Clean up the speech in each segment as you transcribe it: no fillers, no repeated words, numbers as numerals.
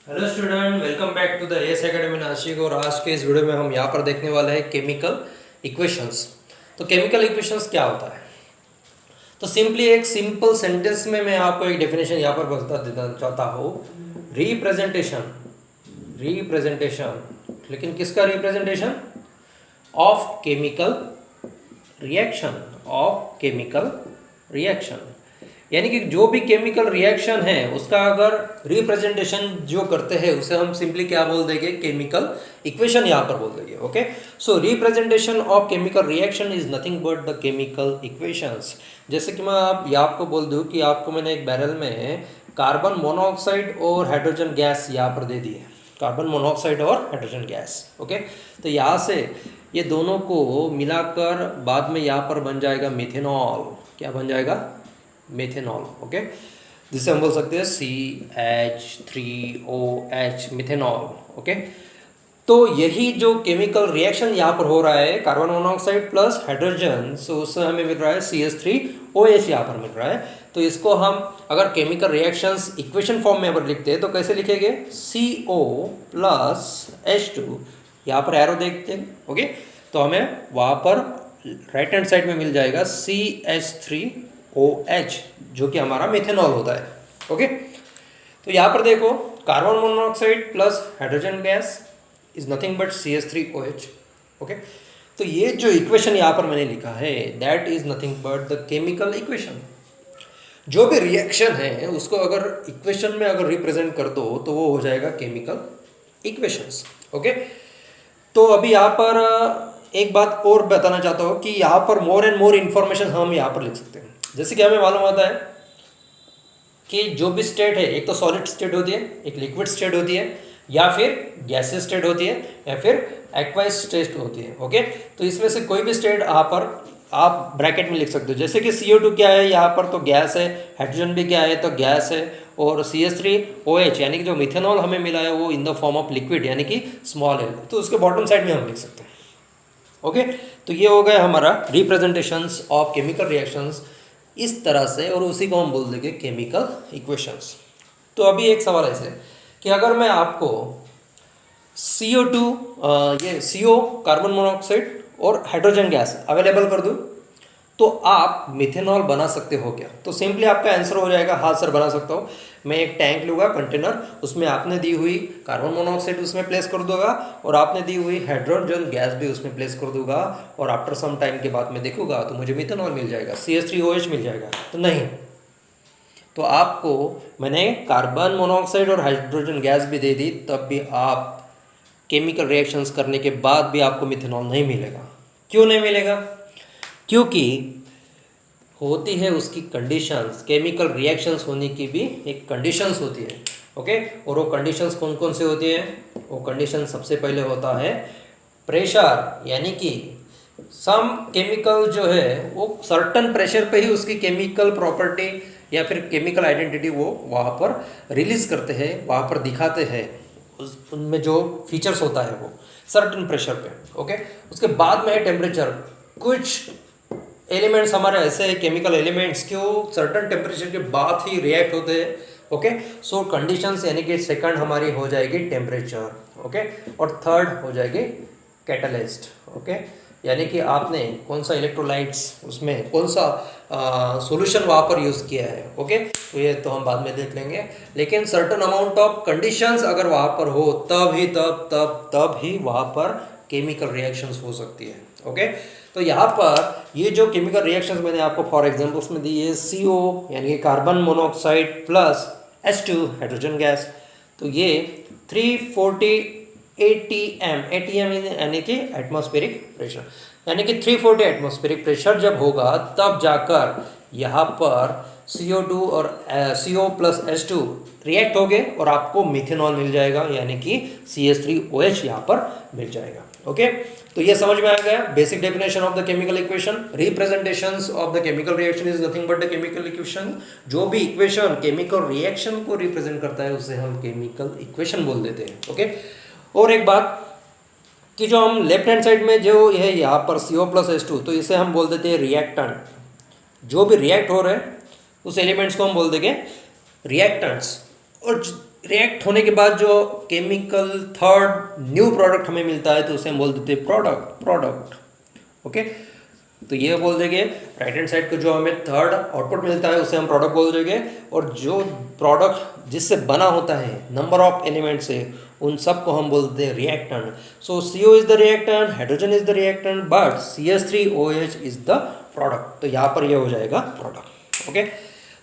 Hello student, welcome back to the S academy Nashik. और आज के इस वीडियो में हम यहाँ पर देखने वाले हैं केमिकल इक्वेशंस। तो केमिकल इक्वेशंस क्या होता है? तो सिंपली एक सिंपल सेंटेंस में मैं आपको एक डेफिनेशन यहाँ पर बता देना चाहता हूँ। रिप्रेजेंटेशन, रिप्रेजेंटेशन, लेकिन किसका representation? Of chemical reaction, of chemical reaction. यानी कि जो भी केमिकल रिएक्शन है उसका अगर रिप्रेजेंटेशन जो करते हैं उसे हम सिंपली क्या बोल देंगे? केमिकल इक्वेशन यहाँ पर बोल देंगे। Okay, so representation of chemical reaction is nothing but the chemical equations. जैसे कि मैं आपको बोल दूँ कि आपको मैंने एक बैरल में कार्बन मोनोऑक्साइड और हाइड्रोजन गैस यहाँ पर दे दी है, कार्बन मोनोऑक्साइड और हाइड्रोजन गैस। ओके, तो यहाँ से ये दोनों को मिलाकर बाद में यहाँ पर बन जाएगा मिथेनॉल। क्या बन जाएगा? मिथेनॉल। ओके, जिसे हम बोल सकते हैं CH3OH, मिथेनॉल। ओके, तो यही जो केमिकल रिएक्शन यहाँ पर हो रहा है कार्बन मोनोऑक्साइड प्लस हाइड्रोजन, सो उससे हमें मिल रहा है CH3OH यहाँ पर मिल रहा है। तो इसको हम अगर केमिकल रिएक्शंस इक्वेशन फॉर्म में अगर लिखते हैं तो कैसे लिखेंगे? CO प्लस H2, यहाँ पर एरो देखते हैं। ओके, तो हमें वहाँ पर राइट हैंड साइड में मिल जाएगा CH3OH, जो कि हमारा मिथेनॉल होता है। ओके, तो यहाँ पर देखो carbon monoxide plus hydrogen gas is nothing but CH3OH। Okay, तो ये जो इक्वेशन यहाँ पर मैंने लिखा है that is nothing but the chemical equation. जो भी रिएक्शन है उसको अगर इक्वेशन में अगर रिप्रेजेंट कर दो तो वो हो जाएगा केमिकल इक्वेशंस। ओके, तो अभी यहाँ पर एक बात और बताना चाहता हूँ कि यहाँ पर मोर एंड मोर इन्फॉर्मेशन हम यहाँ पर लिख सकते हैं। जैसे कि हमें मालूम होता है कि जो भी स्टेट है, एक तो सॉलिड स्टेट होती है, एक लिक्विड स्टेट होती है, या फिर गैसियस स्टेट होती है, या फिर एक्वाइस स्टेट होती है। ओके, तो इसमें से कोई भी स्टेट यहाँ पर आप ब्रैकेट में लिख सकते हो। जैसे कि CO2 क्या है यहाँ पर? तो गैस है। हाइड्रोजन भी क्या है? तो गैस है। और CH3OH यानी कि जो मिथेनॉल हमें मिला है वो in the form of liquid यानी कि स्मॉल एल, तो उसके बॉटम साइड में हम लिख सकते हैं। ओके, तो ये हो गया हमारा रिप्रेजेंटेशंस ऑफ केमिकल रिएक्शंस इस तरह से, और उसी को हम बोल देंगे केमिकल इक्वेशंस। तो अभी एक सवाल ऐसे कि अगर मैं आपको CO2 ये CO कार्बन मोनोऑक्साइड और हाइड्रोजन गैस अवेलेबल कर दूं तो आप मिथेनॉल बना सकते हो क्या? तो सिंपली आपका आंसर हो जाएगा हाँ सर, बना सकता हूँ। मैं एक टैंक लूँगा, कंटेनर, उसमें आपने दी हुई कार्बन मोनोऑक्साइड उसमें प्लेस कर दूंगा और आपने दी हुई हाइड्रोजन गैस भी उसमें प्लेस कर दूंगा, और आफ्टर सम टाइम के बाद में देखूंगा तो मुझे मिथेनॉल मिल जाएगा, CH3OH मिल जाएगा। तो नहीं, तो आपको मैंने कार्बन मोनोऑक्साइड और हाइड्रोजन गैस भी दे दी, तब भी आप केमिकल रिएक्शंस करने के बाद भी आपको मिथेनॉल नहीं मिलेगा। क्यों नहीं मिलेगा? क्योंकि होती है उसकी कंडीशंस, केमिकल रिएक्शंस होने की भी एक कंडीशंस होती है। ओके, और वो कंडीशंस कौन कौन से होती है? वो कंडीशन सबसे पहले होता है प्रेशर, यानी कि सम केमिकल जो है वो सर्टन प्रेशर पे ही उसकी केमिकल प्रॉपर्टी या फिर केमिकल आइडेंटिटी वो वहाँ पर रिलीज करते हैं, वहाँ पर दिखाते हैं। उनमें जो फीचर्स होता है वो सर्टन प्रेशर पे। ओके, उसके बाद में है टेम्परेचर। कुछ एलिमेंट्स हमारे ऐसे हैं, केमिकल एलिमेंट्स, कि वो सर्टन टेम्परेचर के बाद ही रिएक्ट होते हैं। ओके, सो कंडीशंस यानी कि सेकंड हमारी हो जाएगी टेम्परेचर। ओके, और थर्ड हो जाएगी कैटलिस्ट। ओके, यानी कि आपने कौन सा इलेक्ट्रोलाइट्स, उसमें कौन सा सॉल्यूशन वहाँ पर यूज़ किया है। ओके, तो ये तो हम बाद में देख लेंगे, लेकिन सर्टन अमाउंट ऑफ कंडीशंस अगर वहाँ पर हो तब ही वहाँ पर केमिकल रिएक्शंस हो सकती है। ओके, तो यहाँ पर ये जो केमिकल रिएक्शंस मैंने आपको फॉर एग्जांपल्स में दी है, CO यानी कि carbon monoxide plus H2 hydrogen gas, तो ये 340 ATM यानी कि एटमॉस्फेरिक प्रेशर, यानी कि 340 एटमॉस्फेरिक प्रेशर जब होगा तब जाकर यहाँ पर CO2 और CO प्लस H2 रिएक्ट हो गए और आपको मिथेनॉल मिल जाएगा, यानी कि CH3OH यहाँ पर मिल जाएगा। ओके, तो ये समझ में आ गया basic definition of the chemical equation. Representations of the chemical reaction is nothing but the chemical equation. जो भी इक्वेशन केमिकल रिएक्शन को रिप्रेजेंट करता है उसे हम केमिकल इक्वेशन बोल देते हैं। ओके, और एक बात कि जो हम लेफ्ट हैंड साइड में जो है यहाँ पर CO प्लस H2, तो इसे हम बोल देते हैं रिएक्टेंट। जो भी रिएक्ट हो रहे हैं उस एलिमेंट्स को हम बोल देंगे रिएक्टेंट्स, और रिएक्ट होने के बाद जो केमिकल थर्ड न्यू प्रोडक्ट हमें मिलता है तो उसे हम बोल देते हैं प्रोडक्ट। ओके, तो ये बोल देंगे राइट हैंड साइड को जो हमें थर्ड आउटपुट मिलता है उसे हम प्रोडक्ट बोल देंगे, और जो प्रोडक्ट जिससे बना होता है नंबर ऑफ एलिमेंट से उन सब को हम बोलते हैं reactant. So CO is the reactant, hydrogen is the reactant, but CH3OH is the product. तो यहाँ पर ये हो जाएगा प्रोडक्ट। ओके,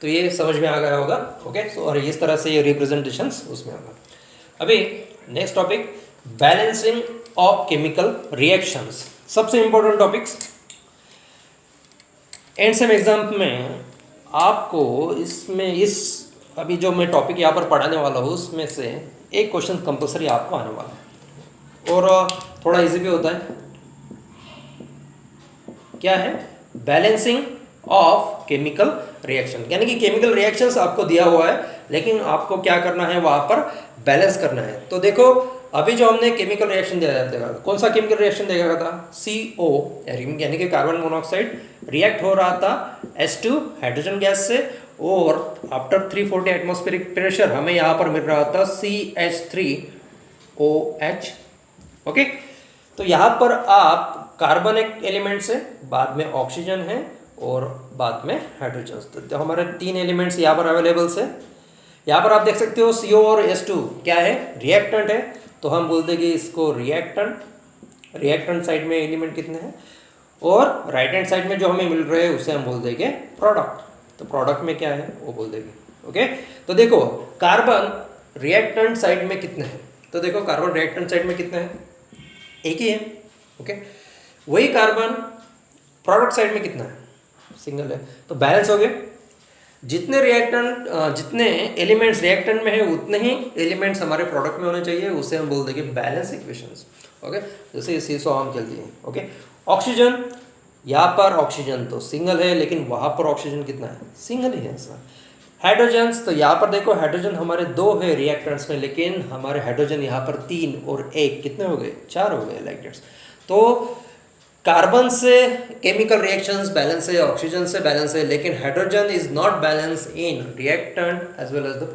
तो ये समझ में आ गया होगा। ओके, सो और इस तरह से ये रिप्रेजेंटेशन उसमें होगा। अभी next topic, balancing of chemical reactions, सबसे important topics. And same exam में आपको इसमें अभी जो मैं टॉपिक यहाँ पर पढ़ाने वाला हूँ उसमें से एक क्वेश्चन कंपलसरी आपको आने वाला है, और थोड़ा इजी भी होता है। क्या है? बैलेंसिंग ऑफ केमिकल रिएक्शन, यानी कि केमिकल रिएक्शंस आपको दिया हुआ है लेकिन आपको क्या करना है, वहाँ पर बैलेंस करना है। तो देखो अभी जो हमने केमिकल रिएक्शन दिया था, कौन सा केमिकल रिएक्शन देखा था? CO यानी कि कार्बन मोनोऑक्साइड रिएक्ट हो रहा था H2 हाइड्रोजन गैस से, और आफ्टर 340 एटमॉस्फेरिक प्रेशर हमें यहाँ पर मिल रहा था CH3OH। ओके, तो यहाँ पर आप कार्बन एक एलिमेंट से, बाद में ऑक्सीजन है और बाद में हाइड्रोजन। तो हमारे 3 एलिमेंट्स यहाँ पर अवेलेबल्स है। यहाँ पर आप देख सकते हो CO और H2 क्या है? रिएक्टेंट है, तो हम बोल देंगे इसको रिएक्टेंट साइड में एलिमेंट कितने हैं, और राइट हैंड साइड में जो हमें मिल रहे हैं उसे हम बोल देंगे प्रोडक्ट। तो प्रोडक्ट में क्या है वो बोल देंगे। ओके, तो देखो कार्बन रिएक्टेंट साइड में कितने हैं, तो देखो कार्बन रिएक्टेंट साइड में कितने हैं? एक ही है। ओके, वही कार्बन प्रोडक्ट साइड में कितना है? सिंगल है। तो बैलेंस हो गए। जितने एलिमेंट्स रिएक्टेंट में है उतने ही एलिमेंट्स हमारे प्रोडक्ट में होने चाहिए, उसे हम बोल देंगे बैलेंस इक्वेशंस। ओके, जैसे सीसो हम खेलते हैं। ओके, ऑक्सीजन, यहाँ पर ऑक्सीजन तो सिंगल है लेकिन वहाँ पर ऑक्सीजन कितना है? सिंगल ही है सर। हाइड्रोजन्स, तो यहाँ पर देखो हाइड्रोजन हमारे 2 है रिएक्टेंट्स में, लेकिन हमारे हाइड्रोजन यहाँ पर 3 और 1 कितने हो गए? 4 हो गए, लाइक दैट्स। तो कार्बन से केमिकल रिएक्शंस बैलेंस है, ऑक्सीजन से बैलेंस है, लेकिन hydrogen is not balance in reactant as well as the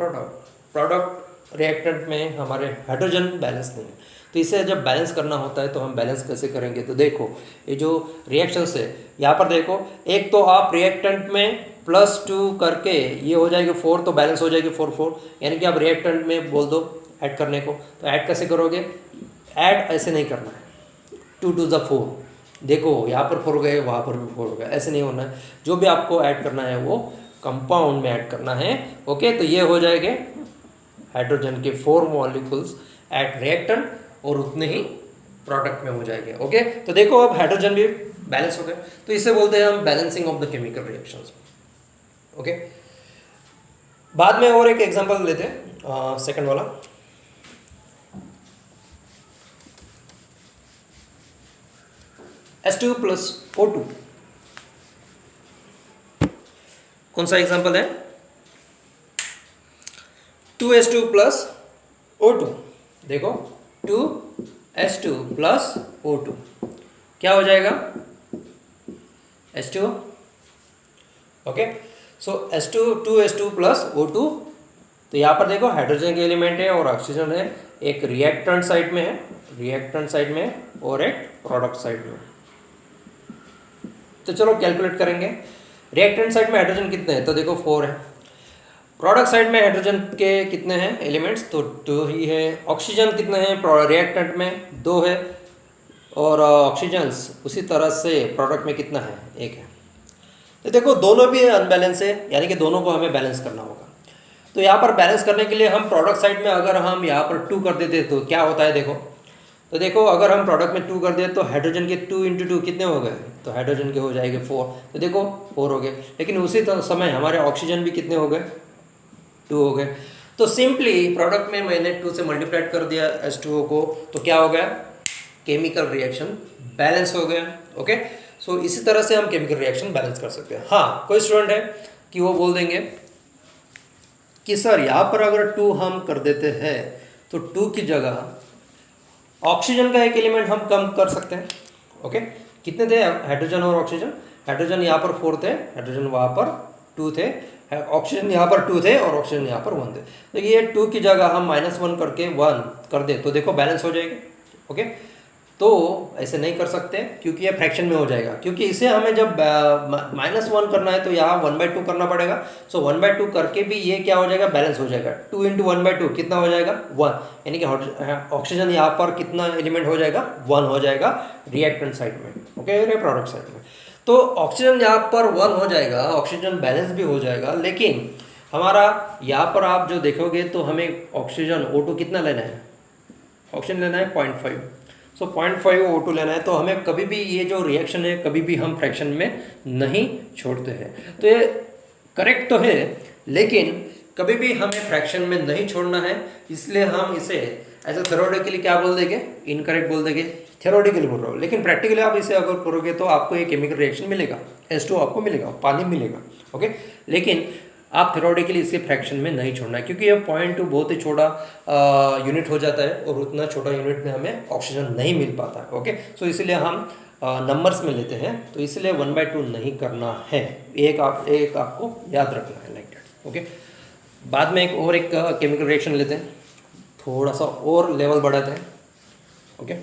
product reactant में हमारे हाइड्रोजन बैलेंस नहीं है। तो इसे जब बैलेंस करना होता है तो हम बैलेंस कैसे करेंगे? तो देखो ये जो रिएक्शंस है यहाँ पर देखो, एक तो आप रिएक्टेंट में +2 करके ये हो जाएगी 4, तो बैलेंस हो जाएगी 4, यानी कि आप रिएक्टेंट में बोल दो ऐड करने को। तो ऐड कैसे करोगे? ऐड ऐसे नहीं करना है 2 to the 4, देखो यहाँ पर 4 गए, वहाँ पर भी 4 गए, ऐसे नहीं होना है। जो भी आपको ऐड करना है वो कंपाउंड में ऐड करना है। ओके, तो ये हो जाएंगे हाइड्रोजन के 4 मॉलिक्यूल्स एट रिएक्टेंट, और उतने ही प्रोडक्ट में हो जाएंगे। ओके, तो देखो अब हाइड्रोजन भी बैलेंस हो गए, तो इसे बोलते हैं हम balancing of the chemical reactions. Okay, बाद में और एक एग्जांपल लेते हैं, सेकंड वाला। H2 + O2, कौन सा एग्जांपल है? 2H2 + O2। देखो 2H2 + O2 क्या हो जाएगा? H2। ओके, सो H2 + O2, तो यहाँ पर देखो हाइड्रोजन के एलिमेंट है और ऑक्सीजन है, एक रिएक्टेंट साइड में है, और एक प्रोडक्ट साइड में। तो चलो कैलकुलेट करेंगे। रिएक्टेंट साइड में हाइड्रोजन कितने हैं? तो देखो 4 है। प्रोडक्ट साइड में हाइड्रोजन के कितने हैं एलिमेंट्स? तो 2 ही है। ऑक्सीजन कितने हैं रिएक्टेंट में? 2 है। और ऑक्सीजन्स उसी तरह से प्रोडक्ट में कितना है? 1 है। तो देखो दोनों भी अनबैलेंस है, यानी कि दोनों को हमें बैलेंस करना होगा। तो यहाँ पर बैलेंस करने के लिए हम प्रोडक्ट साइड में अगर हम यहाँ पर 2 कर देते तो क्या होता है? देखो अगर हम प्रोडक्ट में 2 कर दें तो हाइड्रोजन के 2 × 2 कितने हो गए? तो हाइड्रोजन के हो जाएंगे 4। तो देखो 4 हो गए, लेकिन उसी समय हमारे ऑक्सीजन भी कितने हो गए? 2 हो गए। तो सिंपली प्रोडक्ट में मैंने 2 से मल्टीप्लाइड कर दिया H2O को, तो क्या हो गया? केमिकल रिएक्शन बैलेंस हो गया। ओके, सो इसी तरह से हम केमिकल रिएक्शन बैलेंस कर सकते हैं। हाँ, कोई स्टूडेंट है कि वो बोल देंगे कि सर यहाँ पर अगर 2 हम कर देते हैं तो 2 की जगह ऑक्सीजन का एक एलिमेंट हम कम कर सकते हैं। ओके, कितने थे हाइड्रोजन और ऑक्सीजन? हाइड्रोजन यहाँ पर 4 थे, हाइड्रोजन वहाँ पर 2 थे, ऑक्सीजन यहाँ पर 2 थे और ऑक्सीजन यहाँ पर 1 थे। तो ये 2 की जगह हम -1 करके 1 कर दे तो देखो बैलेंस हो जाएगा। ओके, तो ऐसे नहीं कर सकते क्योंकि ये फ्रैक्शन में हो जाएगा, क्योंकि इसे हमें जब -1 करना है तो यहाँ 1/2 करना पड़ेगा। सो 1/2 करके भी ये क्या हो जाएगा, बैलेंस हो जाएगा। 2 × 1/2 कितना हो जाएगा, 1, यानी कि ऑक्सीजन यहाँ पर कितना एलिमेंट हो जाएगा, 1 हो जाएगा रिएक्टेंट साइड में, ओके, प्रोडक्ट साइड में। तो ऑक्सीजन यहाँ पर 1 हो जाएगा, ऑक्सीजन बैलेंस भी हो जाएगा, लेकिन हमारा यहाँ पर आप जो देखोगे तो हमें ऑक्सीजन O2 कितना लेना है, ऑक्सीजन लेना है 0.5। सो 0.5 O2 लेना है, तो हमें कभी भी ये जो रिएक्शन है कभी भी हम फ्रैक्शन में नहीं छोड़ते हैं। तो ये करेक्ट तो है, लेकिन कभी भी हमें फ्रैक्शन में नहीं छोड़ना है, इसलिए हम इसे एज ए थ्योरेटिकली क्या बोल देंगे, इनकरेक्ट बोल देंगे। थ्योरेटिकली बोल रहा हूँ, लेकिन प्रैक्टिकली आप इसे अगर करोगे तो आपको एक केमिकल रिएक्शन मिलेगा, H2 आपको मिलेगा, पानी मिलेगा, ओके। लेकिन आप थ्योरेटिकली इसे फ्रैक्शन में नहीं छोड़ना है, क्योंकि ये 0.2 बहुत ही छोटा यूनिट हो जाता है और उतना छोटा यूनिट में हमें ऑक्सीजन नहीं मिल पाता है, ओके। सो इसलिए हम नंबर्स में लेते हैं, तो इसलिए 1/2 नहीं करना है, एक आपको याद रखना है, लाइक दैट, ओके। बाद में एक केमिकल रिएक्शन लेते हैं, थोड़ा सा और लेवल बढ़ाते हैं, ओके।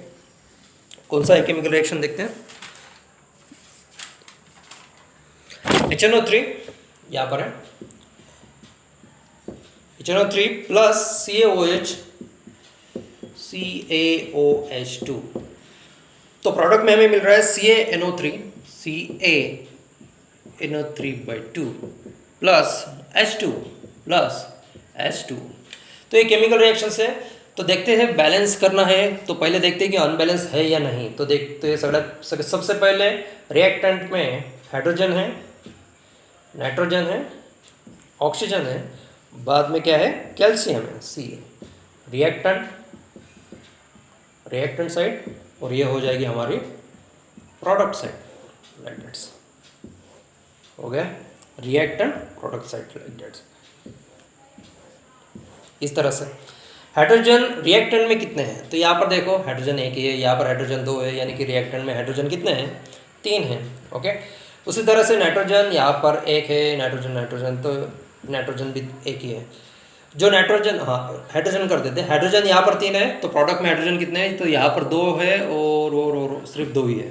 कौन सा एक केमिकल रिएक्शन देखते हैं, HNO3 यहाँ पर है, HNO3 प्लस CaOH2। तो प्रोडक्ट में हमें मिल रहा है CaNO3 प्लस H2। तो ये केमिकल रिएक्शन है, तो देखते हैं बैलेंस करना है, तो पहले देखते हैं कि अनबैलेंस है या नहीं। तो देखते हैं सबसे पहले रिएक्टेंट में हाइड्रोजन है, नाइट्रोजन है, ऑक्सीजन है, बाद में क्या है, कैल्शियम है, Ca। रिएक्टेंट साइड, और ये हो जाएगी हमारी प्रोडक्ट साइड, लाइक दैट्स, हो गया reactant product side, like that's. इस तरह से हाइड्रोजन रिएक्टेंट में कितने हैं, तो यहाँ पर देखो हाइड्रोजन 1 ही है, यहाँ पर हाइड्रोजन 2 है, यानी कि रिएक्टेंट में हाइड्रोजन कितने हैं, 3 हैं, ओके। उसी तरह से नाइट्रोजन यहाँ पर 1 है, नाइट्रोजन तो नाइट्रोजन भी 1 ही है। जो नाइट्रोजन, हाँ हाइड्रोजन कर देते हैं, हाइड्रोजन यहाँ पर 3 है, तो प्रोडक्ट में हाइड्रोजन कितने हैं, तो यहाँ पर 2 है और सिर्फ 2 ही है,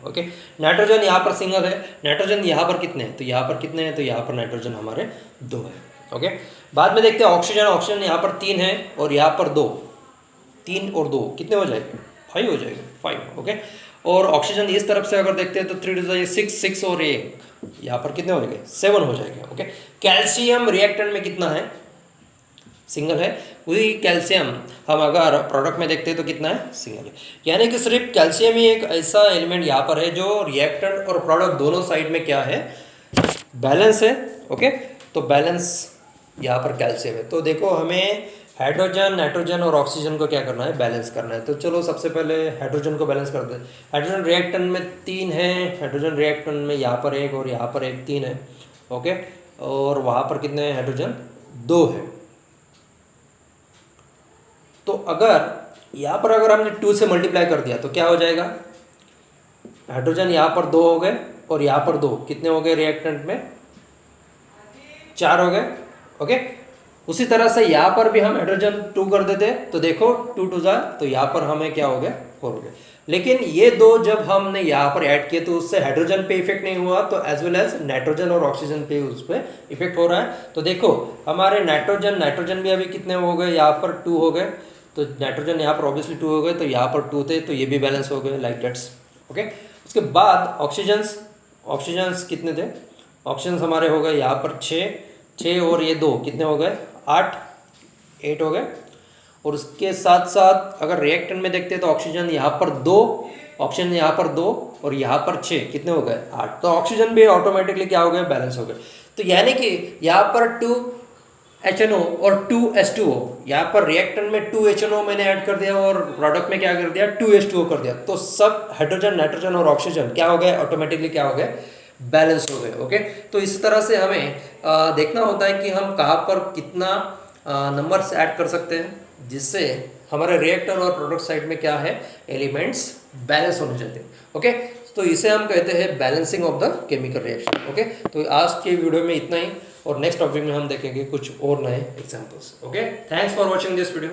ओके। नाइट्रोजन यहाँ पर सिंगल है, नाइट्रोजन यहाँ पर कितने हैं, तो यहाँ पर कितने हैं, तो यहाँ पर नाइट्रोजन हमारे 2 है, ओके। बाद में देखते हैं ऑक्सीजन यहाँ पर 3 है और यहाँ पर 2, 3 और 2 कितने हो जाएंगे, 5 हो जाएगा, 5, ओके। और ऑक्सीजन इस तरफ से अगर देखते हैं तो 3 2 6 और 1 यहाँ पर कितने हो जाएंगे, 7 हो जाएंगे, ओके। कैल्शियम रिएक्टेंट में कितना है, सिंगल है, वही कैल्शियम हम अगर प्रोडक्ट में देखते हैं तो कितना है, सिंगल है। यानी कि सिर्फ कैल्शियम ही एक ऐसा एलिमेंट यहाँ पर है जो रिएक्टेंट और प्रोडक्ट दोनों साइड में क्या है, बैलेंस है, ओके। तो बैलेंस यहाँ पर कैल्शियम है। तो देखो हमें हाइड्रोजन, नाइट्रोजन और ऑक्सीजन को क्या करना है, बैलेंस करना है। तो चलो सबसे पहले हाइड्रोजन को बैलेंस करते हैं। हाइड्रोजन रिएक्टेंट में 3 है, हाइड्रोजन रिएक्टेंट में यहाँ पर 1 और यहाँ पर 1, 3 है, ओके। और वहाँ पर कितने हैं, हाइड्रोजन 2 है। तो अगर यहाँ पर अगर हमने 2 से मल्टीप्लाई कर दिया तो क्या हो जाएगा, हाइड्रोजन यहाँ पर 2 हो गए और यहाँ पर 2, कितने हो गए रिएक्टेंट में, 4 हो गए, ओके। उसी तरह से यहाँ पर भी हम हाइड्रोजन 2 कर देते तो देखो 2 2 जा, तो यहाँ पर हमें क्या हो गया, 4 हो गए। लेकिन ये 2 जब हमने यहाँ पर ऐड किए तो उससे हाइड्रोजन पे इफेक्ट नहीं हुआ, तो एज वेल एज नाइट्रोजन और ऑक्सीजन पे उस पर इफेक्ट हो रहा है। तो देखो हमारे नाइट्रोजन भी अभी कितने हो गए, यहाँ पर 2 हो गए, तो नाइट्रोजन यहाँ पर ऑब्वियसली 2 हो गए, तो यहाँ पर 2 थे, तो ये भी बैलेंस हो गए, लाइक दैट्स, ओके। उसके बाद ऑक्सीजन्स कितने थे, ऑक्सीजन हमारे हो गए यहाँ पर 6 और ये 2 कितने हो गए, 8 हो गए। और उसके साथ साथ अगर रिएक्टेंट में देखते हैं तो ऑक्सीजन यहाँ पर 2, ऑक्सीजन यहाँ पर 2 और यहाँ पर 6, कितने हो गए, 8। तो ऑक्सीजन भी ऑटोमेटिकली क्या हो गए, बैलेंस हो गए। तो यानी कि यहाँ पर 2 HNO और 2 H2O, यहाँ पर रिएक्टेंट में 2 HNO मैंने ऐड कर दिया और प्रोडक्ट में क्या कर दिया, 2 H2O कर दिया, तो सब हाइड्रोजन, नाइट्रोजन और ऑक्सीजन क्या हो गए, ऑटोमेटिकली क्या हो गए, बैलेंस हो गए, ओके। तो इस तरह से हमें देखना होता है कि हम कहाँ पर कितना नंबर्स ऐड कर सकते हैं, जिससे हमारे रिएक्टर और प्रोडक्ट साइड में क्या है, एलिमेंट्स बैलेंस होने चाहिए, ओके। तो इसे हम कहते हैं balancing of the chemical reaction, okay. तो आज के वीडियो में इतना ही। और नेक्स्ट टॉपिक में हम देखेंगे कुछ और नए examples. Okay, thanks for watching this video.